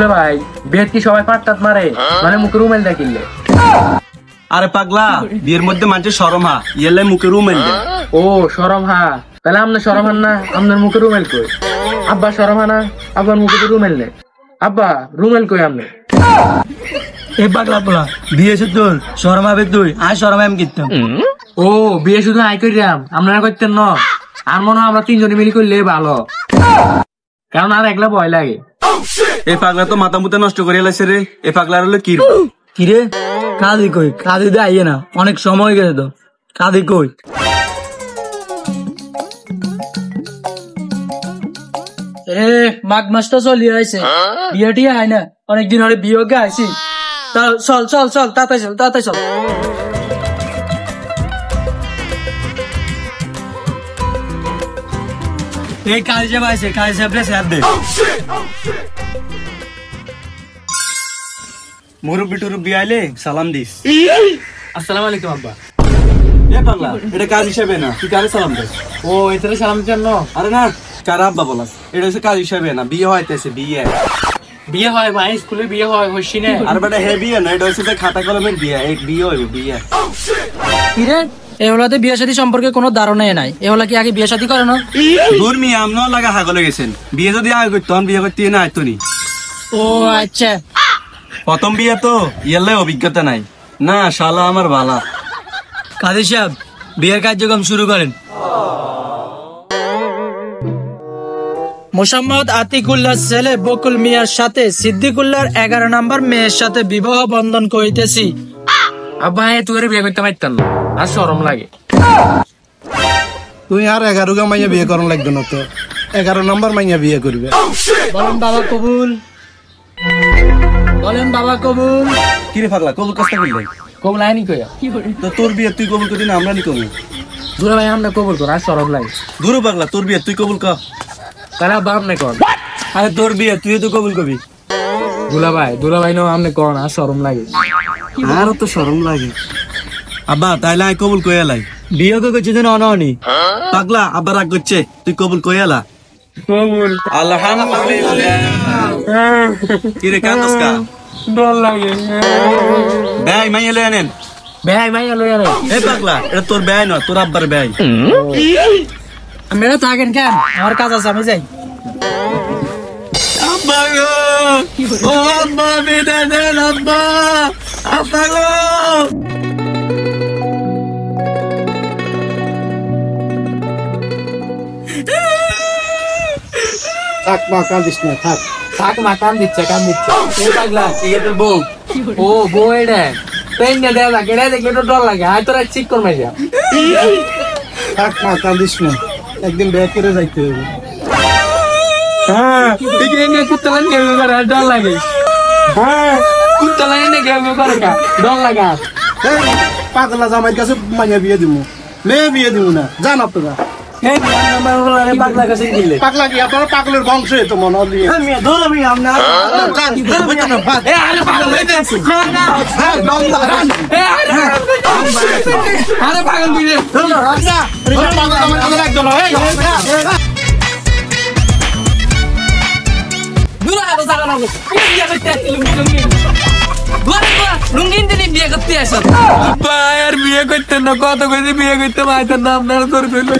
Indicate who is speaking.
Speaker 1: দুলা ভাই বিয়ের কি সবাই পাট্টাত মারে মানে মুখে রুমেল দেখিলে?
Speaker 2: আরে পাগলা বিয়ের মধ্যে মানুষের শরম হা ইয়েলে মুখে রুমেল দেয়।
Speaker 1: ও শরম হা, তাহলে আপনার শরম হান না? আপনার মুখে রুমেল কই? আব্বা শরম হা না? আব্বার মুখে তো রুমেল নেই। আব্বা রুমেল কই আপনি?
Speaker 3: এই পাগলা পোলা বিয়ে তোর শরম হবে তুই আর শরম আমি কিতাম।
Speaker 1: ও বিয়ে শুধু আই করিলাম আপনারা করতেন না? আর মনে হয় আমরা তিনজনে মিলি করলে ভালো, কারণ আর একলা ভয় লাগে।
Speaker 2: এই পাগলা তো মাথা মুথা নষ্ট করে এলাইছে রে। এই পাগলার হলো কি
Speaker 3: কিরে কাদি কই? কাদি দে আইয়ে না, অনেক সময় হয়ে গেছে তো। কাদি কই? এ মাঘ মাস তো চলিয়ে আইছে, বিয়েটি হয় না, অনেকদিন হলে বিয়ে গে আইছি। চল চল চল তাড়াতাড়ি চল তাড়াতাড়ি চল। এই কাজ সাহেব আইছে, কাজ সাহেব রে সাহেব দে।
Speaker 2: মুরব্বি টুরব্বি আইলে সালাম দিস।
Speaker 1: আসসালামু আলাইকুম আব্বা।
Speaker 2: এ পাগলা এটা কাজ হিসাবে না, তুই কারে সালাম দিস?
Speaker 1: ও এটারে সালাম জান?
Speaker 2: আরে না কার আব্বা বলাস, এটা হচ্ছে কাজ হিসাবে না, বিয়ে হইতেছে বিয়ে।
Speaker 1: বিয়ে হয় ভাই, স্কুলে বিয়ে হয় হইছি না।
Speaker 2: আর বেটা হে বিয়ে না, এটা হচ্ছে খাতা কলমের বিয়ে। এই বিয়ে হইব বিয়ে।
Speaker 3: কিরে এগুলাতে বিয়ে শাদী সম্পর্কে কোনো ধারণাই নাই, এগুলা কি আগে বিয়ে শাদী করে না?
Speaker 2: দূর মিয়া আমরাও লাগা হাগলে গেছেন, বিয়ে যদি আগে করতো বিয়ে করতে না আইতো নি।
Speaker 3: ও আচ্ছা,
Speaker 2: প্রথম বিয়ে তো ইয়ালে অভিজ্ঞতা নাই না। শালা আমার বালা।
Speaker 3: কাদের সাহেব বিয়ের কার্যক্রম শুরু করেন। মোসাম্মদ আতিকুল্লাহ ছেলে বকুল মিয়ার সাথে সিদ্দিকুল্লাহর 11 নম্বর মেয়ের সাথে বিবাহ বন্ধন করিতেছি।
Speaker 1: আব্বা তুই বিয়ে করতে পারতাম না, আর শরম লাগে।
Speaker 4: তুই আর 11 গা মাইয়া বিয়ে করার লাগবে না তো, 11 নম্বর মাইয়া বিয়ে করবে।
Speaker 3: বলেন বাবা কবুল, বলেন বাবা কবুল।
Speaker 2: কিরে পাগলা কবুল কাজটা করলে?
Speaker 1: কবুল আইনি কইয়া
Speaker 2: তো তোর বিয়ে তুই কবুল করবি না আমরা নি কবুল?
Speaker 1: দুলা ভাই আমরা কবুল কর, আর শরম লাগে।
Speaker 2: দূর পাগলা তোর বিয়ে তুই কবুল কর।
Speaker 1: তাহলে আব্বা আপনি কর।
Speaker 3: আরে তোর বিয়ে তুই তো কবুল করবি।
Speaker 1: দুলা ভাই নো আপনি কর, আর শরম লাগে।
Speaker 2: আরো তো শরম লাগে। আব্বা তাইলে আই কবুল কইয়ালাই।
Speaker 3: বিয়ে করছিস না অননি?
Speaker 2: পাগলা আব্বা রাগ করছে, তুই কবুল কইয়ালা।
Speaker 1: কবুল।
Speaker 2: আলহামদুলিল্লাহ। কিরে কান্দস কা?
Speaker 1: ডর লাগে।
Speaker 2: বেয়াই মাইয়া লই আনেন।
Speaker 1: ভাই মাইয়া লই আরে।
Speaker 2: এ পাগলা এটা তোর বেয়াই না, তোর আব্বার বেয়াই।
Speaker 3: মেরা থাকেন কেন, আমার কাজ আছে আমি যাই।
Speaker 2: আব্বা গো, ও আব্বা বিদায় দেন আব্বা। আব্বা গো।
Speaker 4: থাক মা কাঁদিস না, থাক।
Speaker 1: থাক মা, কান দিচ্ছে। এ পাগলা ইয়ে তোর বউ। ও বউ এটা পেন না দেয়া লাগে, এটা দেখলে তো ডর লাগে। আয় তোরা ঠিক কর মাইয়া।
Speaker 4: থাক মা কাঁদিস না, একদিন বিয়ে করে যাইতে হবে।
Speaker 1: হ্যাঁ ঠিক এনে কুত্তালান গেম করে, আর ডর লাগে। হ্যাঁ কুত্তালান এনে গেম করে কা ডর লাগা।
Speaker 4: এই, পাগলা জামাইর কাছে মাইয়া বিয়ে দিব, মেয়ে বিয়ে দিব না, জান আপনারা।
Speaker 3: এই নাম্বার ওরে পাগলা কাছে দিলে।
Speaker 4: পাগলা কি আপনারা পাগলের বংশ তো মনে হয়।
Speaker 3: আমি ধর আমি আমরা
Speaker 1: এ আরে পাগল হইতে আছিস। আরে পাগল দিলে।
Speaker 4: পাগল জামাই কাছে একদল হয়।
Speaker 1: দুলা তো জানা না। বিয়ে করতে আসছিল লুঙ্গি। লুঙ্গিন দিলি বিয়ে করতে আসছ। আব্বা আর বিয়ে করতে না, কত কইছি বিয়ে করতে মাইতার নাম না তোর কইলো।